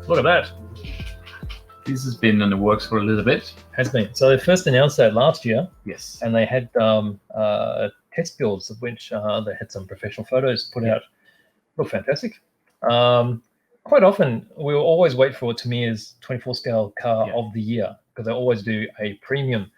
Look at that. This has been in the works for a little bit. Has been. So they first announced that last year. Yes. And they had test builds of which they had some professional photos put out. Look fantastic. Quite often, we'll always wait for Tamiya's 24 scale car of the year because they always do a premium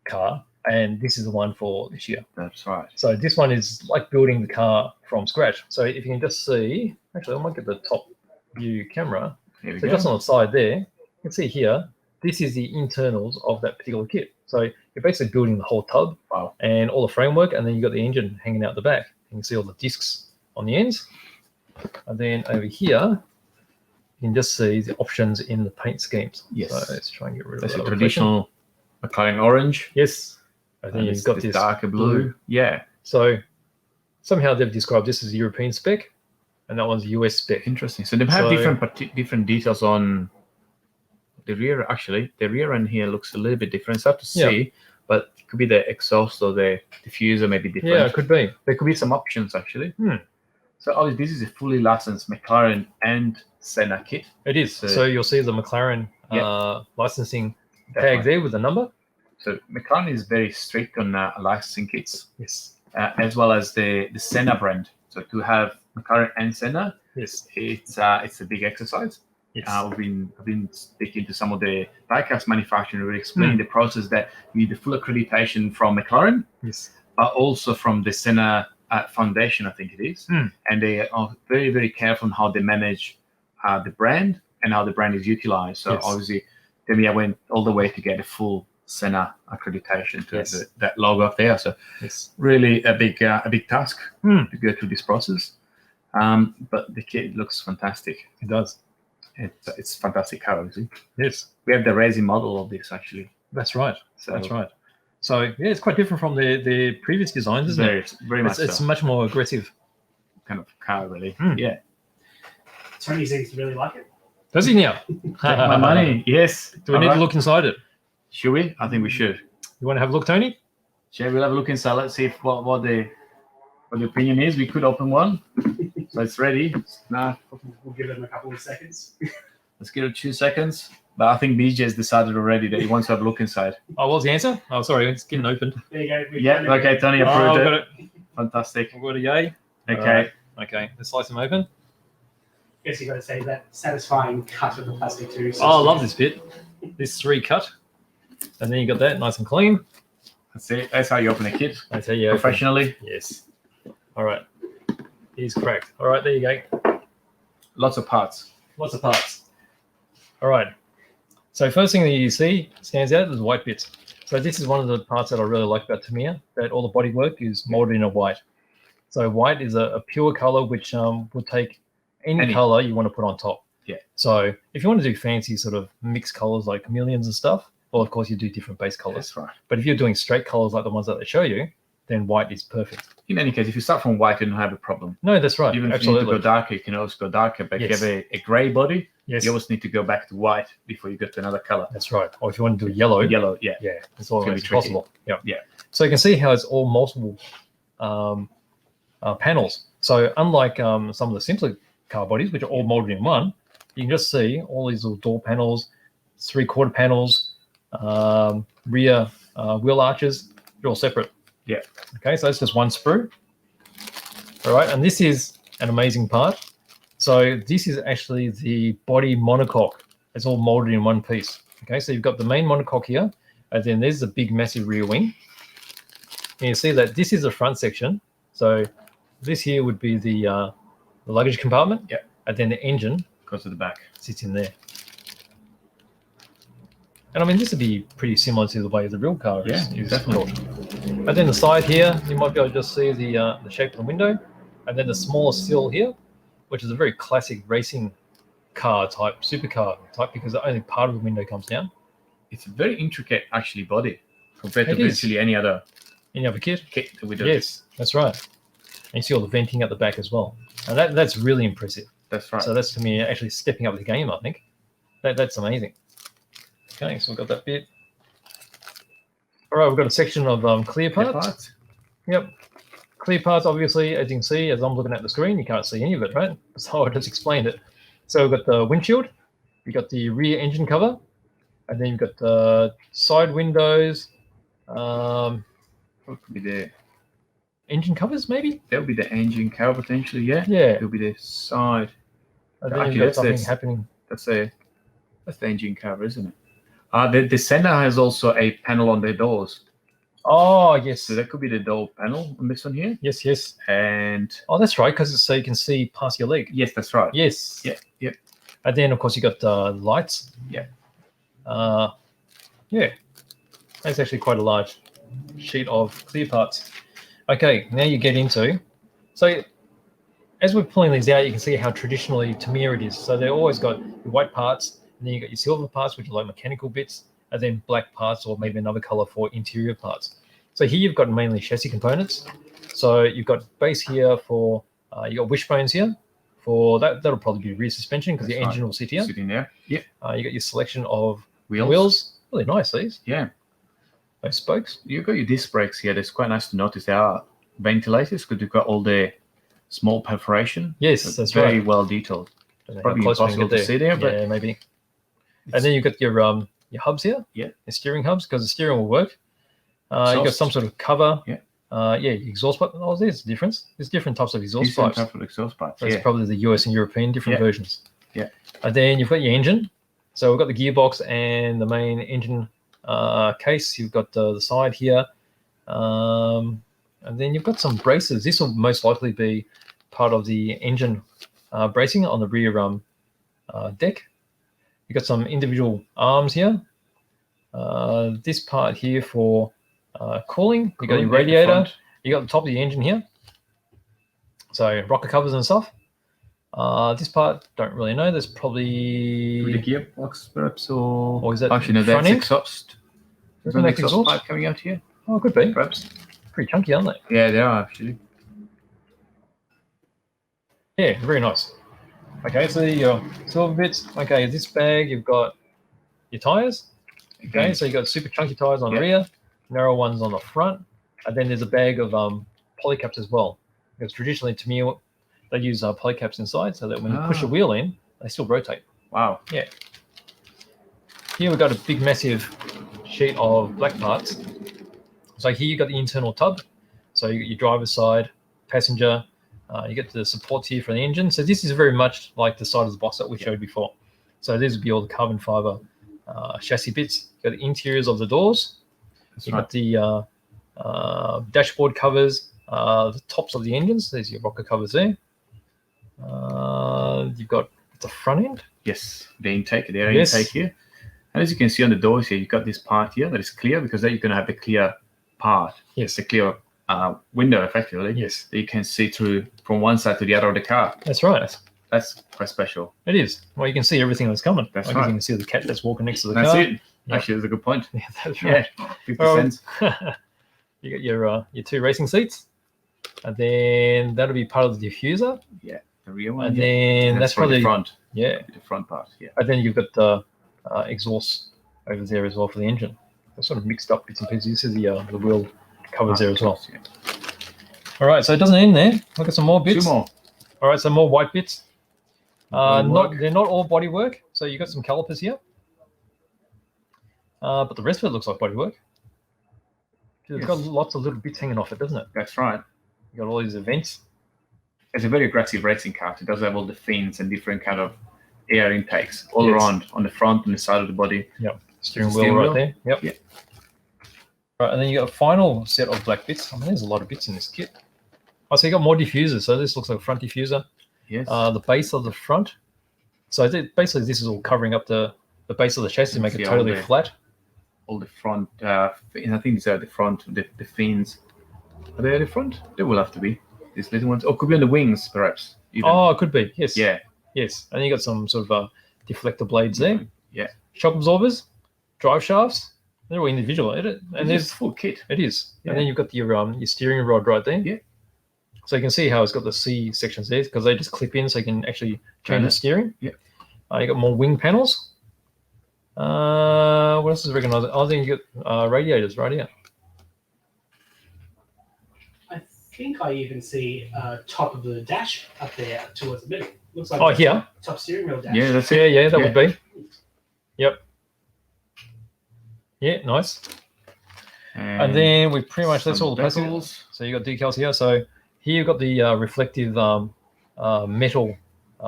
car, and this is the one for this year. That's right. So this one is like building the car from scratch. So if you can just see, actually, I might get the top view camera. Here we so go. just on the side there, you can see here, this is the internals of that particular kit. So you're basically building the whole tub and all the framework, and then you've got the engine hanging out the back. You can see all the discs on the ends. And then over here, you can just see the options in the paint schemes. Yes. So let's try and get rid of That's that. a traditional McLaren orange. Yes. I think you've got this darker blue. Yeah. So somehow they've described this as European spec, and that one's US spec. Interesting. So they have different details on the rear. Actually, the rear end here looks a little bit different. It's hard to see, but it could be the exhaust or the diffuser may be different. Yeah, it could be. There could be some options actually. So obviously this is a fully licensed McLaren and Senna kit. It is. So you'll see the McLaren licensing tag there with the number. So McLaren is very strict on licensing kits. Yes. As well as the Senna brand. So to have McLaren and Senna, yes, it's a big exercise. Yes. I've been speaking to some of the diecast manufacturers, really explaining the process that you need the full accreditation from McLaren, but also from the Senna Foundation, I think it is. And they are very, very careful on how they manage the brand and how the brand is utilized. So obviously, Tamiya went all the way to get a full Senna accreditation to that logo up there. So really a big task to go through this process. But the kit looks fantastic. It does. It's fantastic car, obviously. Yes. We have the racing model of this actually. That's right. That's right. So yeah, it's quite different from the previous designs, isn't it? Very much. It's much more aggressive kind of car, really. Yeah. Tony seems to really like it. Does he now? Take my money. Yes. Do we need to look inside it? Should we? I think we should. You want to have a look, Tony? Shall we have a look inside? Let's see what the opinion is. We could open one. So it's ready. Now we'll give them a couple of seconds. Let's give it 2 seconds. But I think BJ has decided already that he wants to have a look inside. Oh, what was the answer? Oh, sorry, it's getting opened. There you go. Yeah, okay, Tony approved it. Fantastic. I've got a yay. Okay. Okay, let's slice them open. Guess you got to say that satisfying cut of the plastic too. So I love this bit. This 3 cut. And then you got that nice and clean. That's it. That's how you open a kit. That's how you professionally. Open. Yes. All right. He's cracked. All right, there you go. Lots of parts. Lots of parts. All right. So first thing that you see stands out is the white bits. So this is one of the parts that I really like about Tamiya, that all the bodywork is molded in a white. So white is a pure color which will take any color you want to put on top. Yeah. So if you want to do fancy sort of mixed colors like chameleons and stuff, well, of course you do different base colors. That's right. But if you're doing straight colors like the ones that they show you, then white is perfect. In any case, if you start from white, you don't have a problem. No, that's right. Even if you need to go darker, you can always go darker. But if you have a gray body, you always need to go back to white beful you get to another color. That's right. Or if you want to do yellow. Yellow, yeah. Yeah, it's always possible. Yeah. Yeah. So you can see how it's all multiple panels. So unlike some of the simpler car bodies, which are all molded in one, you can just see all these little door panels, 3/4 panels, rear wheel arches, they're all separate. Yeah. Okay, so that's just one sprue. All right, and this is an amazing part. So this is actually the body monocoque. It's all molded in one piece. Okay, so you've got the main monocoque here, and then there's the big massive rear wing. And you see that this is the front section. So this here would be the luggage compartment. Yeah. And then the engine goes to the back. Sits in there. And I mean, this would be pretty similar to the way the real car is. Yeah, definitely. And then the side here, you might be able to just see the shape of the window. And then the smaller sill here, which is a very classic racing car type, supercar type, because only part of the window comes down. It's a very intricate, actually, body compared to virtually any other kit that we do. Yes, that's right. And you see all the venting at the back as well. And that's really impressive. That's right. So that's, to me, actually stepping up the game, I think. That's amazing. Okay, so we've got that bit. All right, we've got a section of clear parts. Yep. Clear parts, obviously, as you can see, as I'm looking at the screen, you can't see any of it, right? So I just explained it. So we've got the windshield. You got the rear engine cover, and then you've got the side windows. What could be the Engine covers, maybe? That'll be the engine cover potentially, yeah. Yeah. It'll be the side. And then Actually, you've got something happening. That's the engine cover, isn't it? The Senna has also a panel on their doors. Oh, yes. So that could be the door panel on this one here. Yes, yes. And that's right, because it's so you can see past your leg. yes, that's right. Yes. Yeah, yep. And then, of course, you got lights. Yeah. Yeah. That's actually quite a large sheet of clear parts. Okay, now you get into. So as we're pulling these out, you can see how traditionally Tamiya it is. So they've always got your white parts, and then you got your silver parts, which are like mechanical bits, and then black parts or maybe another color for interior parts. So here you've got mainly chassis components. So you've got base here for you got wishbones here for that'll probably be rear suspension because the engine will sit here. Sitting there. Yeah. You got your selection of wheels. Really nice, these. Yeah. Those spokes. You've got your disc brakes here. That's quite nice to notice. They are ventilators because you've got all the small perforation. Yes, that's very right. well detailed. Probably impossible to see there, but yeah, maybe. And then you've got your hubs here. Yeah. Your steering hubs, because the steering will work. You've got some sort of cover. Yeah. Exhaust pipe. Oh, there's a difference. There's different types of exhaust different pipes. type of exhaust pipes. That's probably the US and European different versions. Yeah. And then you've got your engine. So we've got the gearbox and the main engine case. You've got the side here. And then you've got some braces. This will most likely be part of the engine bracing on the rear deck. You've got some individual arms here. This part here for cooling. You've got your radiator. You got the top of the engine here. So rocker covers and stuff. This part, don't really know. There's probably with the gearbox perhaps, or is that actually no, that's exhaust. There's an exhaust pipe coming out here. Oh, it could be. Perhaps. Pretty chunky, aren't they? Yeah, they are actually. Yeah, very nice. Okay, so your silver bits. Okay, this bag you've got your tires. Okay, so you got super chunky tires on the rear, narrow ones on the front, and then there's a bag of polycaps as well. Because traditionally, to me, they use polycaps inside so that when you push a wheel in, they still rotate. Wow. Yeah. Here we've got a big, massive sheet of black parts. So here you've got the internal tub. So you got your driver's side, passenger. You get the supports here for the engine. So this is very much like the side of the box that we showed before. So these would be all the carbon fiber chassis bits. You got the interiors of the doors. You've got the dashboard covers, the tops of the engines. There's your rocker covers there. You've got the front end. Yes, the intake, the air intake here. And as you can see on the doors here, you've got this part here that is clear because then you're going to have the clear part. Yes. The clear window, effectively. Yes. That you can see through from one side to the other of the car. That's right. That's quite special. It is. Well, you can see everything that's coming. That's right. You can see the cat that's walking next to the car. That's it. Yep. Actually, that's a good point. Yeah, that's right. Yeah, 50 cents. You got your two racing seats, and then that'll be part of the diffuser. Yeah, the rear one. And then that's probably the front. Yeah, the front part. Yeah. And then you've got the exhaust over there as well for the engine. They're sort of mixed up bits and pieces. This is the wheel covers there as well. Yeah. All right, so it doesn't end there. Look at some more bits. Two more. All right, some more white bits. They're not all body work. So you got some calipers here, but the rest of it looks like body work. It's got lots of little bits hanging off it, doesn't it? That's right. You got all these events. It's a very aggressive racing car. It does have all the fins and different kind of air intakes all around on the front and the side of the body. Yep. Steering wheel right there. Yep. Yep. Right, and then you got a final set of black bits. I mean, there's a lot of bits in this kit. Oh, so you got more diffusers. So this looks like a front diffuser. Yes. The base of the front. So basically, this is all covering up the base of the chassis to make it totally flat. All the front, I think these are the front, the fins. Are they at the front? They will have to be. These little ones. Or could be on the wings, perhaps. Even. Oh, it could be. Yes. Yeah. Yes. And you got some sort of deflector blades there. Yeah. Shock absorbers, drive shafts. They're all individual, isn't it? And there's full kit. It is. Yeah. And then you've got your steering rod right there. Yeah. So you can see how it's got the C sections there because they just clip in so you can actually change the steering. Yeah. You got more wing panels. What else is recognized? I think you got radiators right here. I think I even see top of the dash up there towards the middle. Looks like here. top steering wheel dash. Yeah, that's it. Yeah, that would be. Yep. Yeah, nice. And then we pretty much, that's all the plastic. So you got decals here. So here you've got the reflective metal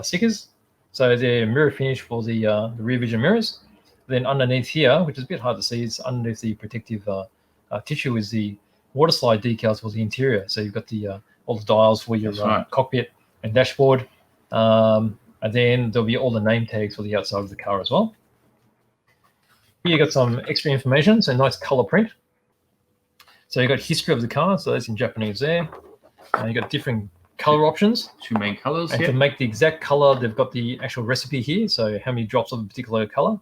stickers. So they're mirror finish for the rear vision mirrors. Then underneath here, which is a bit hard to see, is underneath the protective tissue is the water slide decals for the interior. So you've got the all the dials for your cockpit and dashboard. And then there'll be all the name tags for the outside of the car as well. Here you got some extra information, so nice color print. So you got history of the car, so that's in Japanese there. And you got different color options. 2 main colors. And to make the exact color, they've got the actual recipe here. So how many drops of a particular color.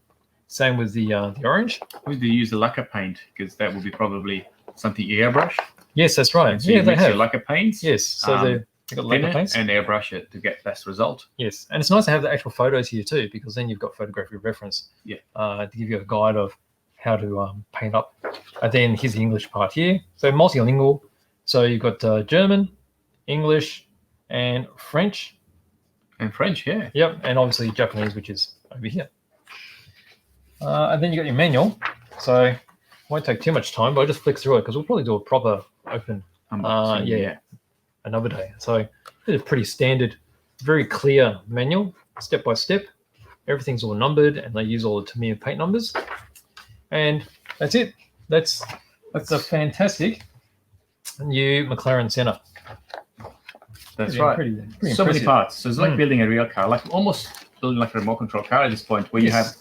Same with the orange. Would they use the lacquer paint? Because that would be probably something you airbrush. Yes, that's right. So yeah, they have lacquer paints. Yes, so they've got lacquer paints and airbrush it to get best result. Yes, and it's nice to have the actual photos here too, because then you've got photographic reference. Yeah. To give you a guide of how to paint up. And then here's the English part here. So multilingual. So you've got German, English, and French. And French, yeah. Yep, and obviously Japanese, which is over here. And then you got your manual. So it won't take too much time, but I'll just flick through it because we'll probably do a proper open. Another day. So it's a pretty standard, very clear manual, step by step. Everything's all numbered, and they use all the Tamiya paint numbers. And that's it. That's a fantastic new McLaren Senna. That's right. Pretty so impressive. many parts. So it's like building a real car, like almost building like a remote control car at this point, where you have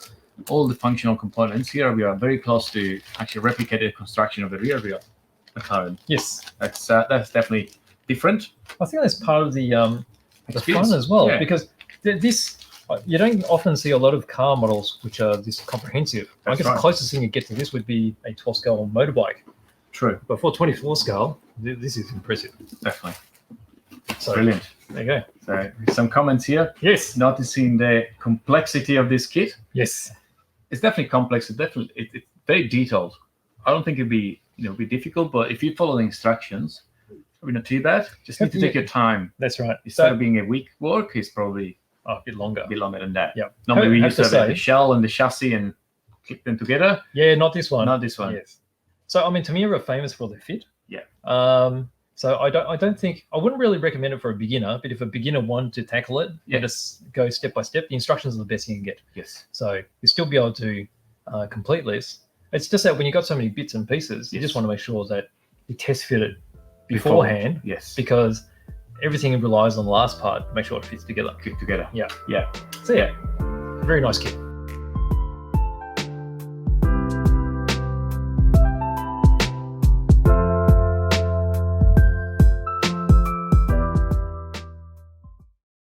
all the functional components. Here we are very close to actually replicate the construction of the rear wheel McLaren. Yes, that's definitely different. I think that's part of the fun as well, because this you don't often see a lot of car models which are this comprehensive. I guess the closest thing you get to this would be a 12-scale motorbike. True, but for 24 scale, this is impressive. Definitely. So, brilliant. There you go. So some comments here. Yes. Noticing the complexity of this kit. Yes. It's definitely complex. It's very detailed. I don't think it'd be be difficult, but if you follow the instructions, probably not too bad. Just need to take your time. That's right. Instead of being a week work, it's probably a bit longer. A bit longer than that. Yeah. Normally we use the shell and the chassis and click them together. Yeah, not this one. Not this one. Yes. So I mean, Tamiya are famous for their fit. Yeah. So I wouldn't really recommend it for a beginner, but if a beginner wanted to tackle it, just go step by step. The instructions are the best you can get. Yes. So you'll still be able to complete this. It's just that when you've got so many bits and pieces, you just want to make sure that you test fit it beforehand. Yes. Because everything relies on the last part to make sure it fits together. Fit together. Yeah. Yeah. So yeah, very nice kit.